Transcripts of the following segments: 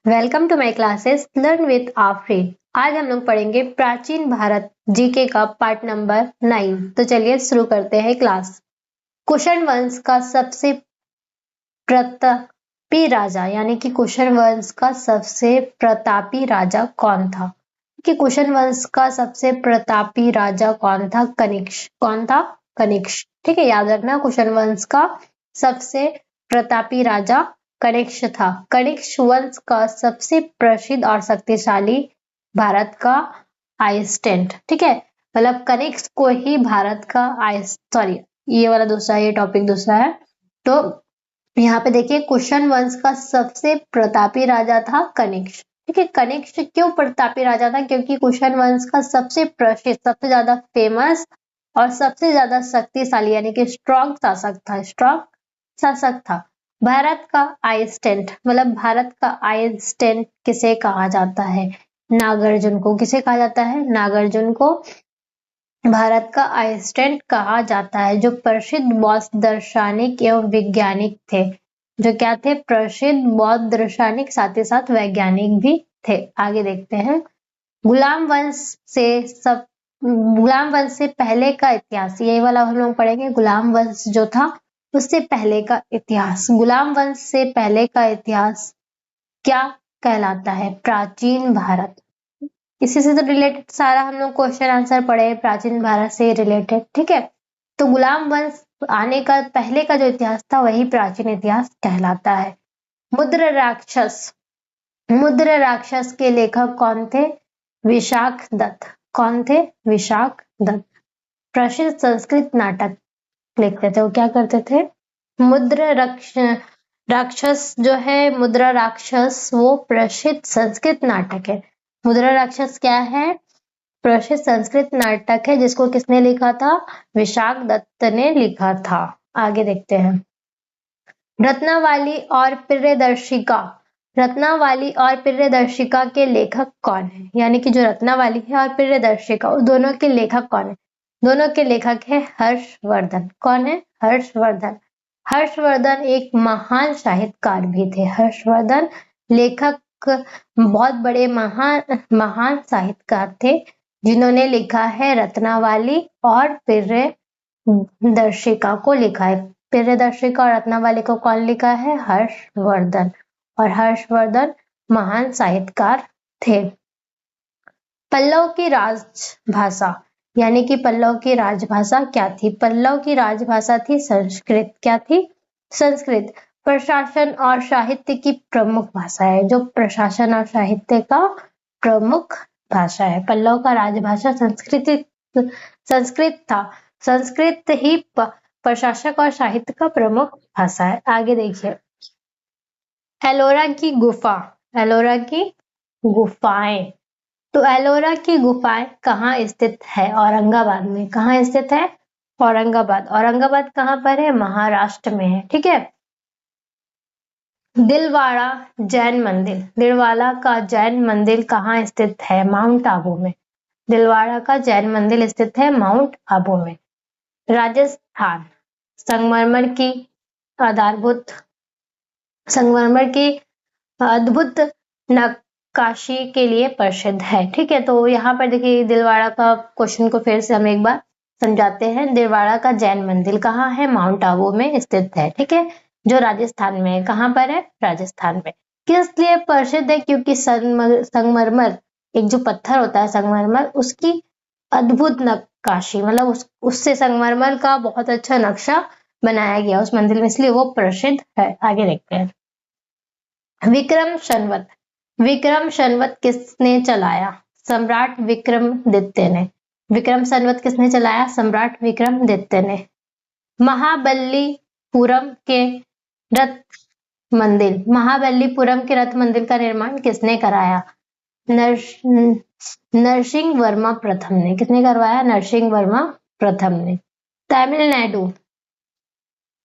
Welcome to my classes learn with Afreen. आज हम लोग पढ़ेंगे प्राचीन भारत जीके का पार्ट नंबर 9। तो चलिए शुरू करते हैं क्लास। कुषाण वंश का सबसे प्रतापी राजा यानी कि कुषाण वंश का सबसे प्रतापी राजा कौन था? कि कुषाण वंश का सबसे प्रतापी राजा कौन था? कनिष्क। कौन था? कनिष्क। ठीक है, याद रखना कुषाण वंश का सबसे प्रतापी राजा कनिष्क था। कनिष्क वंश का सबसे प्रसिद्ध और शक्तिशाली भारत का आइसलैंड। ठीक है, मतलब कनिष्क को ही भारत का ये वाला दूसरा, ये टॉपिक दूसरा है। तो यहाँ पे देखिए कुषाण वंश का सबसे प्रतापी राजा था कनिष्क। ठीक है, कनिष्क क्यों प्रतापी राजा था? क्योंकि कुषाण वंश का सबसे प्रसिद्ध, सबसे ज्यादा फेमस और सबसे ज्यादा शक्तिशाली यानी कि स्ट्रॉन्ग शासक था। स्ट्रॉन्ग शासक था। भारत का आइसलैंड, मतलब भारत का आइसलैंड किसे कहा जाता है? नागार्जुन को। किसे कहा जाता है? नागार्जुन को भारत का आइसलैंड कहा जाता है, जो प्रसिद्ध बौद्ध दार्शनिक एवं वैज्ञानिक थे। जो क्या थे? प्रसिद्ध बौद्ध दार्शनिक, साथ ही साथ वैज्ञानिक भी थे। आगे देखते हैं। गुलाम वंश से पहले का इतिहास, यही वाला हम लोग पढ़ेंगे। गुलाम वंश जो था उससे पहले का इतिहास। गुलाम वंश से पहले का इतिहास क्या कहलाता है? प्राचीन भारत। इसी से तो रिलेटेड सारा हम लोग क्वेश्चन आंसर पढ़े, प्राचीन भारत से रिलेटेड। ठीक है, तो गुलाम वंश आने का पहले का जो इतिहास था वही प्राचीन इतिहास कहलाता है। मुद्र राक्षस। मुद्र राक्षस के लेखक कौन थे? विशाख दत्त। कौन थे? विशाख दत्त। प्रसिद्ध संस्कृत नाटक लिखते थे। वो क्या करते थे? मुद्र राक्षस जो है, मुद्रा राक्षस वो प्रसिद्ध संस्कृत नाटक है। मुद्रा राक्षस क्या है? प्रसिद्ध संस्कृत नाटक है, जिसको किसने लिखा था? विशाख दत्त ने लिखा था। आगे देखते हैं। रत्नावली और प्रियदर्शिका। रत्नावली और प्रियदर्शिका के लेखक कौन है? यानी कि जो रत्नावली है और प्रियदर्शिका, दोनों के लेखक कौन है? दोनों के लेखक है हर्षवर्धन। कौन है? हर्षवर्धन। हर्षवर्धन एक महान साहित्यकार भी थे। हर्षवर्धन लेखक, बहुत बड़े महान साहित्यकार थे, जिन्होंने लिखा है रत्नावली और प्रियदर्शिका को लिखा है। प्रियदर्शिका और रत्नावली को कौन लिखा है? हर्षवर्धन। और हर्षवर्धन महान साहित्यकार थे। पल्लव की राजभाषा, यानी कि पल्लव की राजभाषा क्या थी? पल्लव की राजभाषा थी संस्कृत। क्या थी? संस्कृत। प्रशासन और साहित्य की प्रमुख भाषा है। जो प्रशासन और साहित्य का प्रमुख भाषा है। पल्लव का राजभाषा संस्कृत था। संस्कृत ही प्रशासक और साहित्य का प्रमुख भाषा है। आगे देखिए। एलोरा की गुफा। एलोरा की गुफाएं। तो एलोरा की गुफाएं कहाँ स्थित है? औरंगाबाद में। कहाँ स्थित है? औरंगाबाद। औरंगाबाद कहाँ पर है? महाराष्ट्र में है। ठीक है। दिलवाड़ा जैन मंदिर। दिलवाड़ा का जैन मंदिर कहाँ स्थित है? माउंट आबू में। दिलवाड़ा का जैन मंदिर स्थित है माउंट आबू में। राजस्थान संगमरमर की अद्भुत नक्काशी के लिए प्रसिद्ध है। ठीक है, तो यहाँ पर देखिए दिलवाड़ा का क्वेश्चन को फिर से हम एक बार समझाते हैं। दिलवाड़ा का जैन मंदिर कहाँ है? माउंट आबू में स्थित है। ठीक है, जो राजस्थान में है। कहाँ पर है? राजस्थान में। किस लिए प्रसिद्ध है? क्योंकि संगमरमर, एक जो पत्थर होता है संगमरमर, उसकी अद्भुत नक्काशी, मतलब उससे संगमरमर का बहुत अच्छा नक्शा बनाया गया उस मंदिर में, इसलिए वो प्रसिद्ध है। आगे देखते हैं। विक्रम संवत। विक्रम संवत किसने चलाया? सम्राट विक्रमादित्य ने। विक्रम संवत किसने चलाया? सम्राट विक्रमादित्य ने। महाबलीपुरम के रथ मंदिर। महाबलीपुरम के रथ मंदिर का निर्माण किसने कराया? नरसिंह वर्मा प्रथम ने। किसने करवाया? नरसिंह वर्मा प्रथम ने। तमिलनाडु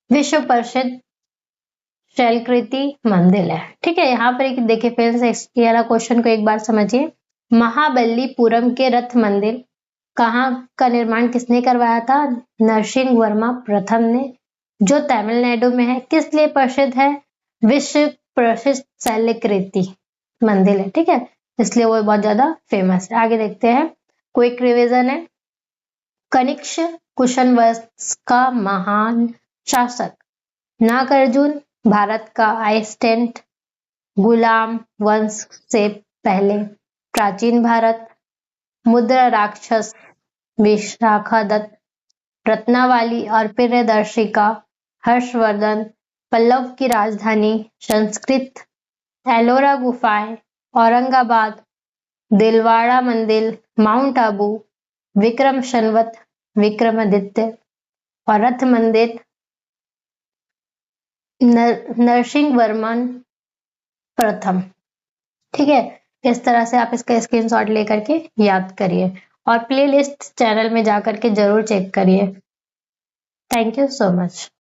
विश्व प्रसिद्ध शैलकृति मंदिर है। ठीक है, यहाँ पर देखिए फिर से ये वाला क्वेश्चन को एक बार समझिए। महाबलीपुरम के रथ मंदिर कहाँ का निर्माण किसने करवाया था? नरसिंह वर्मा प्रथम ने, जो तमिलनाडु में है। किस लिए प्रसिद्ध है? विश्व प्रसिद्ध शैलकृति। मंदिर है, ठीक है, इसलिए वो बहुत ज्यादा फेमस है। आगे देखते हैं, क्विक रिवीजन है। कनिष्क कुशन वंश का महान शासक, नागार्जुन भारत का आइस्टेंट, गुलाम वंश से पहले प्राचीन भारत, मुद्रा राक्षस विशाखादत्त, रत्नावली और प्रियदर्शिका, हर्षवर्धन, पल्लव की राजधानी संस्कृत, एलोरा गुफाएं, औरंगाबाद, दिलवाड़ा मंदिर, माउंट आबू, विक्रम संवत, विक्रमादित्य और रथ मंदिर नरसिंह वर्मन प्रथम। ठीक है, इस तरह से आप इसका स्क्रीनशॉट लेकर के याद करिए और प्लेलिस्ट चैनल में जाकर के जरूर चेक करिए। Thank you so much.